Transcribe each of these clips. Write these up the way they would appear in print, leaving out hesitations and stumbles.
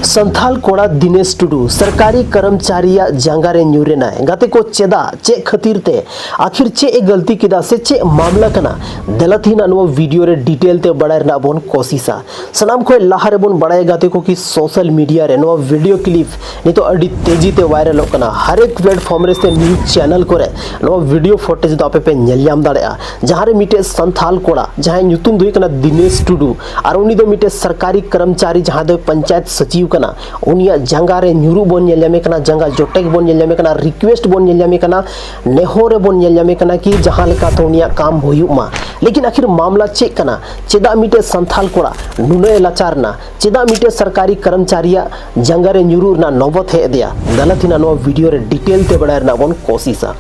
संथाल कोड़ा दिनेश टुडू सरकारी कर्मचारी जांगारे न्यूरेना गाते को चेदा चे खातिर ते आखिर चे ए गलती किदा से चे मामला कना दलथिना नो वीडियो रे डिटेल ते बड़ाय रना बोन कोशिशा सनाम को लाहारे बोन बड़ाय गाते को कि सोशल मीडिया रे नो वीडियो क्लिप नितो अडी तेजी ते वायरल होकना हर एक प्लेटफॉर्म रे से न्यूज चैनल करे नो वीडियो फुटेज दो आपे पे नेलयाम दाड़ेया जहां रे मिटे संथाल कोड़ा जहां न्यूतुम दुई कना दिनेश टुडू और उनी दो मिटे सरकारी कर्मचारी जहां दो पंचायत सचिव कना उनिया जंगारे न्यूरू बोन नेलयामे कना जंगा जोटेक बोन नेलयामे कना रिक्वेस्ट बोन नेलयामे कना नेहोरे बोन नेलयामे कना कि जहां लेका तो उनिया काम होयुमा लेकिन आखिर मामला चेक कना चेदा मिटे संथाल कोड़ा नुने लाचारना चेदा मिटे सरकारी कर्मचारिया जंगारे न्यूरू ना नौबत हे दिया गलतिना नो वीडियो रे डिटेल ते बड़ायरना बोन कोशिशा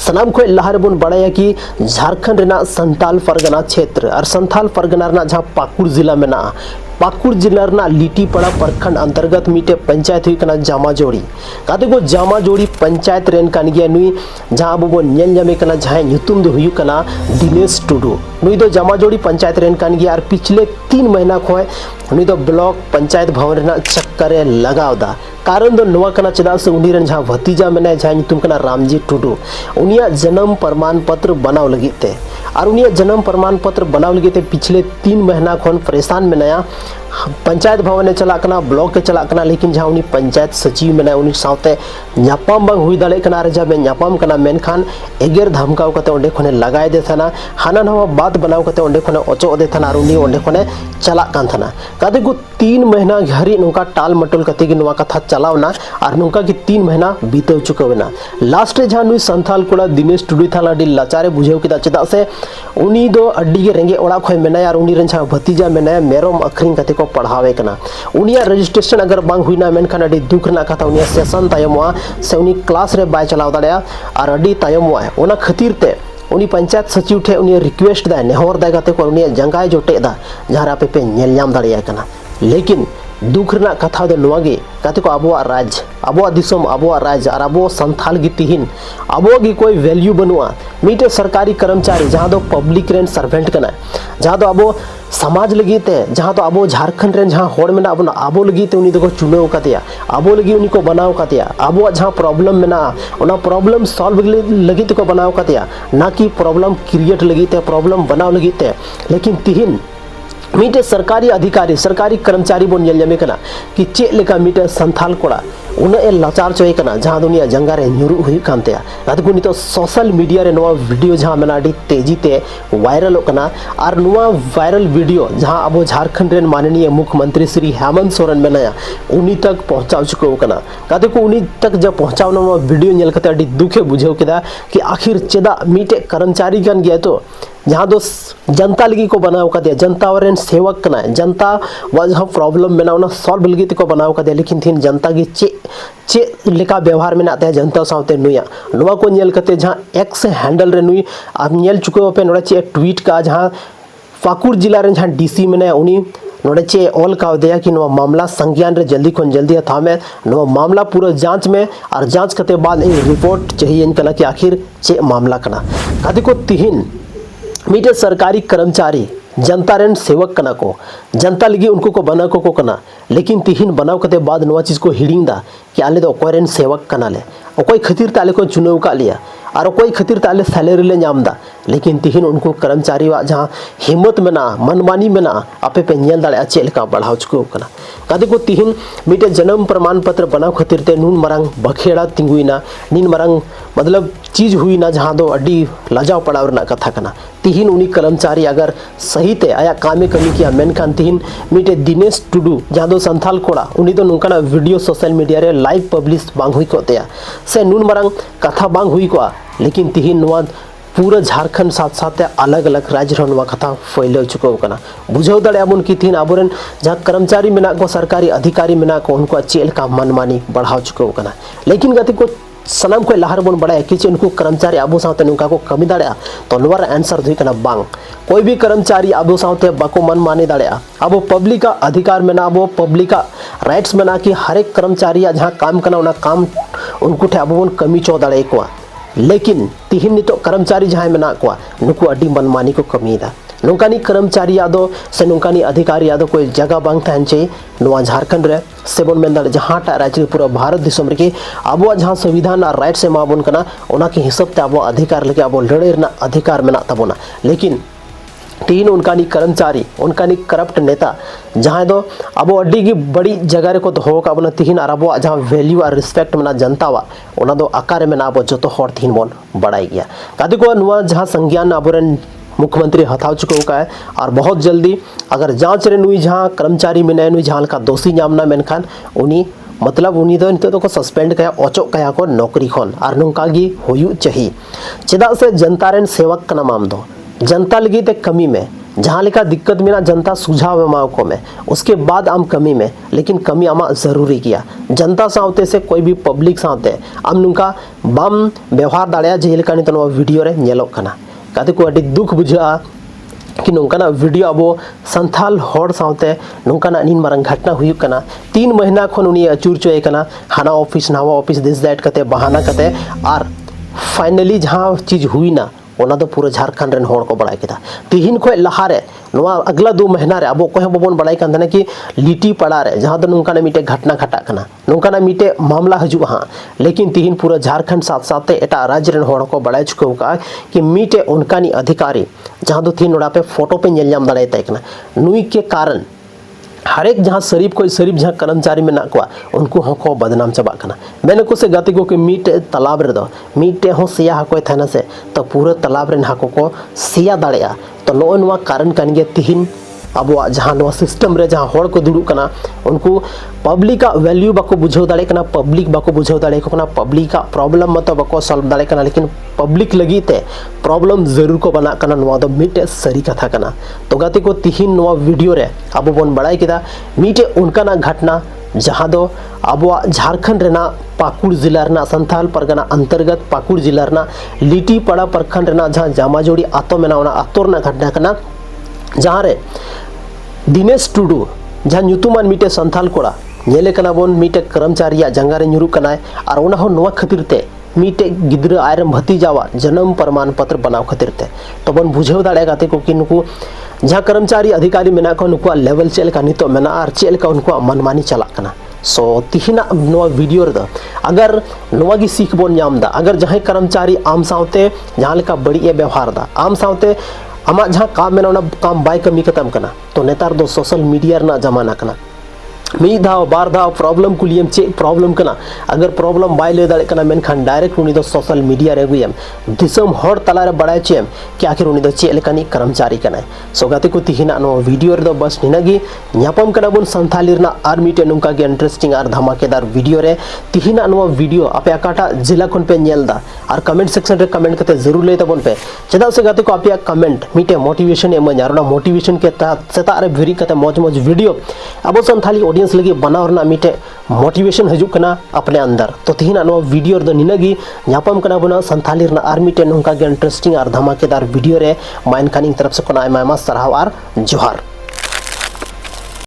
सनाम को लहर बोन बड़ाया कि झारखंड रेना संथाल परगना क्षेत्र और संथाल परगना रेना जहां पाकुड़ जिला में ना पाकुड़ जिला रेना लिटीपड़ा प्रखंड अंतर्गत मिटे पंचायत हुई कना जामाजोड़ी काते को जामाजोड़ी पंचायत रेन कान गया नुई जहां अब वो नेल जामे कना जहां न्यूतुम दो हुई कना दिनेश टुडू नुई दो जामाजोड़ी पंचायत रेन कान गया और पिछले 3 महीना खोए नुई दो ब्लॉक पंचायत भवन रेना चक्करे लगावदा कारण दो नवा कना चेदा से उनी रेन जहां भतीजा में जहां न्यूतुम कना रामजी टुडू उनिया जन्म प्रमाण पत्र बनाव लगिते और उनिया जन्म प्रमाण पत्र बनाव लगिते पिछले 3 महीना खन परेशान में नया पंचायत भवन चला कना ब्लॉक के चला कना लेकिन जहां उनी पंचायत सचिव में उनी साथे न्यापाम बांग हुई दाड़े कना जब न्यापाम कना मेनखान एगेर धमकाव कते ओंडे खने लगाय दे थाना हाना नवा बात बनाव कते ओंडे खने ओचो दे थाना और उनी ओंडे खने चला कान थाना काते को 3 महीना घरी नुका टाल मटोल कते कि नुवा कथा चलावना और नुका कि 3 महीना बीते चुकवेना लास्ट रे जहां नुई संथाल कोड़ा दिनेश टुडू थाला डी लाचारे बुझेव किदा चेदा से उनी दो अड्डी गे रेंगे ओड़ा खय मेनाया और उनी रेन जहां भतीजा मेनाया मेरोम अखरिंग कते को पढ़ावे कना उनिया रजिस्ट्रेशन अगर बांग हुईना मेनखान अडी दुख ना कथा उनिया सेशन तायमवा से उनी क्लास रे बाय चलाव दाड़या और अडी तायमवा ओना खातिर ते उनी पंचायत सचिव ठे उनी रिक्वेस्ट दा नेहर दा गाते को उनी जंगाय जोटे दा जहां आपे पे नेल नाम दाड़या कना लेकिन दुख ना कथा दो नवागे काते को अबो राज अबो दिसम अबो राज और अबो संथाल गी तिहिन अबो गी कोई वैल्यू बनुआ मीटे सरकारी कर्मचारी जहां दो पब्लिक रेन सर्वेंट कना जहां दो अबो समाज लगीते जहां तो अबो झारखंड रेन जहां होड़ मेना अबो लगीते उनी दो चुनाव कातिया अबो लगी उनी को बनाव कातिया अबो जहां प्रॉब्लम मेना ओना प्रॉब्लम सॉल्व लगीते को बनाव कातिया ना कि प्रॉब्लम क्रिएट लगीते प्रॉब्लम बनाव लगीते लेकिन तिहिन मीटे सरकारी अधिकारी सरकारी कर्मचारी बोन नेलयामे कना कि चे लेका मीटे संथाल कोड़ा उना ए लाचार चोय कना जहां दुनिया जंगारे न्यूरू हुई कानतेया गातको नितो सोशल मीडिया रे नवा वीडियो जहां मेना डी तेजी ते वायरल कना और नवा वायरल वीडियो जहां अबो झारखंड रेन माननीय मुख्यमंत्री श्री हेमंत सोरेन मेनाया उनी तक पहुंचाव चुको कना गातको उनी तक जब पहुंचाव नवा वीडियो नेल कते डी दुखे बुझेव केदा कि आखिर चेदा मीटे कर्मचारी गन गया तो जहां दो जनता लगी को बनाव का दिया जनता और सेवक कना जनता वजह प्रॉब्लम में ना सॉल्व लगी को बनाव का दिया लेकिन थीन जनता की चे लेका व्यवहार में नाते जनता साथे नुया नुआ को नेल कते जहां एक्स हैंडल रे नुई आप नेल चुको पे नोड़ा चे ट्वीट का जहां पाकुड़ जिला रे जहां डीसी में उनी नोड़े चे ऑल का दिया कि नुआ मामला संज्ञान रे जल्दी खन जल्दी था में नुआ मामला पूरा जांच में और जांच करते बाद रिपोर्ट चाहिए इनका कि आखिर चे मामला कना कादे को तिहिन मीटे सरकारी कर्मचारी जनता रेन सेवक कना को जनता लगी उनको को बना को कना लेकिन तिहिन बनाव कते बाद नवा चीज को हिडिंग दा कि आले दो कोई रेन सेवक कना ले कोई खतिर ताले को चुनाव का लिया और कोई खतिर ताले सैलरी ले नामदा लेकिन तिहिन उनको कर्मचारी वा जहां हिम्मत में ना मनमानी में ना आपे पे नेल दाड़े चे लेका बढ़ाव चुको कना कादे को तिहिन मीटे जन्म प्रमाण पत्र बनाव खतिर ते नून मरंग बखेड़ा तिंगुइना नीन मरंग मतलब चीज हुई ना जहां दो अड्डी लाजाव पड़ाव ना कथा कना तिहिन उनी कर्मचारी अगर सही ते आया कामे कमी किया मेनखान तिहिन मीटे दिनेश टुडू जहां दो संथाल कोड़ा उनी दो नुकना वीडियो सोशल मीडिया रे लाइव पब्लिश बांग हुई को तेया से नून मरंग कथा बांग हुई को लेकिन तिहिन नुआ पूरा झारखंड साथ साथ अलग अलग राज्य नुआ कथा फैल चुको कना बुझाव दाड़े अबन कि थिन अबोरेन जहां कर्मचारी मेना को सरकारी अधिकारी मेना को उनको चेल का मनमानी बढ़ाव चुको कना लेकिन गति को सनम को लहर बन बड़ा कि उनको कर्मचारी आबो साथे नुका को कमी दाड़े तो नवर आंसर दुई कना बांग कोई भी कर्मचारी आबो साथे बाको मन माने दाड़े आबो पब्लिक का अधिकार में ना आबो पब्लिक का राइट्स में ना कि हर एक कर्मचारी जहां काम कना उना काम उनको ठे आबो कमी चो दाड़े को लेकिन तिहिन नितो कर्मचारी जहां में ना को नुको अड्डी मनमानी को कमी दा नौकानी कर्मचारी दो से नौकानी अधिकारी दो कोई जगह बांग तहन चे नवा झारखंड रे सेबन मेन दाड़े जहां टा राज्य पूरा भारत दिसम रे अब जहां संविधान और राइट से माबन कना ओना के हिसाब ते अब अधिकार लगे अब लड़े रना अधिकार मेना तबोना लेकिन तीन उनकानी कर्मचारी उनकानी करप्ट नेता जहां दो अब अड्डी की बड़ी जगह रे को हो का बना तीन और अब जहां वैल्यू और रिस्पेक्ट मेना जनता वा ओना दो आकार में अब जो हर तीन बन बड़ाई गया कादी को नुआ जहां संज्ञान अबरन मुख्यमंत्री हथाव चुका का है और बहुत जल्दी अगर जांच रे नुई जहां कर्मचारी में नुई जहां का दोषी नामना मेनखान उनी मतलब उनी दो नितो को सस्पेंड कया अचोक कया को नौकरी खन और नोंका गी होयु चाहिए चेदा से जनता रेन सेवक कना माम दो जनता लगी ते कमी में जहाँ लेका दिक्कत में ना जनता सुझाव एमाओ को में उसके बाद आम कमी में लेकिन कमी आमा जरूरी किया जनता सावते से कोई भी पब्लिक सावते आम नुका बाम व्यवहार दाड़िया जे लेका नितो वीडियो रे नेलोक कना काते को अडी दुख बुझा कि नौकाना वीडियो अब संथाल हर सावते नौकाना इन मारंग घटना हुई कना 3 महीना खन उनी अचूर चोए कना हाना ऑफिस नावा ऑफिस दिस दैट कते बहाना कते और फाइनली जहाँ चीज हुई ना ओना दो पूरा झारखंड रेन होड़ को बड़ाई किया तिहिन खो लहारे नवा अगला 2 महीना रे अब कोई बबन बड़ाई कान कि लिटी पड़ा रे जहाँ दो नौकाना मीटे घटना घटा कना नौकाना मीटे मामला हजू हाँ लेकिन तिहिन पूरा झारखंड साथ साथ एटा राज्य रेन होड़ को बड़ाई चुका का कि मीटे उनकानी अधिकारी जहाँ दो तीन ओड़ा पे फोटो पे नेलजाम दाड़े तकना नुई के कारण हर एक जहाँ शरीफ कोई शरीफ जहाँ कर्मचारी में ना को उनको हको बदनाम चाबा मैंने को से गति को कि मीट तालाब रे दो मीटे हो सिया हको थाना से तो पूरा तालाब रे हको को सिया दाड़ेया तो नो नवा कारण कान गे तिहिन अब जहाँ नवा सिस्टम रे जहाँ होड़ को दुड़ू कना उनको पब्लिक का वैल्यू बाको बुझाव दाड़े कना पब्लिक बाको बुझाव दाड़े कना पब्लिक का प्रॉब्लम मत बाको सॉल्व दाड़े कना लेकिन पब्लिक लगी ते प्रॉब्लम जरूर को बना कना नवा दो मीटे सरी कथा कना तो गाते को तिहिन नवा वीडियो रे अब बन बड़ाई किदा मीटे उनका ना घटना जहाँ दो अब झारखंड रेना पाकुड़ जिला रेना संथाल परगना अंतर्गत पाकुड़ जिला रेना लिटीपाड़ा प्रखंड रेना जहाँ जामाजोड़ी आतो मेना ओना आतोर ना घटना कना जहाँ रे दिनेश टुडू जहाँ ᱧᱩᱛᱩᱢᱟᱱ मीटे संथाल कोड़ा नेले कना बोन मीटे कर्मचारी जंगा रे ᱧᱩᱨᱩᱜ कनाय और ओना हो नोवा खातिर ते मीटे गिद्रा आयरम भतीजावा जन्म प्रमाण पत्र बनाव खातिर ते तो बन बुझेव दाड़े गाते को कि नुकु जहाँ कर्मचारी अधिकारी मेना को नुकु लेवल चेल का नितो मेना और चेल का उनको मनमानी चला कना सो तिहिना नोवा वीडियो रे दो अगर नोवा गी सीख बोन नाम दा अगर जहाँ कर्मचारी आम सावते जहाँ लेका बड़ी व्यवहार दा आम सावते आमा जहाँ काम में ना काम बाय कमी खत्म करना तो नेतार दो सोशल मीडिया ना जमाना करना मी धाव बार धाव प्रॉब्लम कुलियम चे प्रॉब्लम कना अगर प्रॉब्लम बाय ले दाड़े कना मेनखान डायरेक्ट उनी दो सोशल मीडिया रे गुयम दिसम हर तला रे बड़ाय चेम कि आखिर उनी दो चे लेकानी कर्मचारी कना सो गाते को तिहिना नो वीडियो रे दो बस निनागी न्यापम कना बुन संथाली रना आर मीटे नुका के इंटरेस्टिंग और धमाकेदार वीडियो रे तिहिना नो वीडियो आपे अकाटा जिला कोन पे नेल दा और कमेंट सेक्शन रे कमेंट कते जरूर ले तबन पे चदा से गाते को आपे कमेंट मीटे मोटिवेशन एम यारोना मोटिवेशन के तहत सेता रे भिरी कते मौज मौज वीडियो अब संथाली ऑडियंस लगी बनाव रना मीटे मोटिवेशन हजू कना अपने अंदर तो तिहिना नो वीडियो दो निनागी न्यापम कना बुना संथाली रना आर मीटे नुका के इंटरेस्टिंग और धमाकेदार वीडियो रे माइन खानी तरफ से कोना आयमा सराहव और जोहार।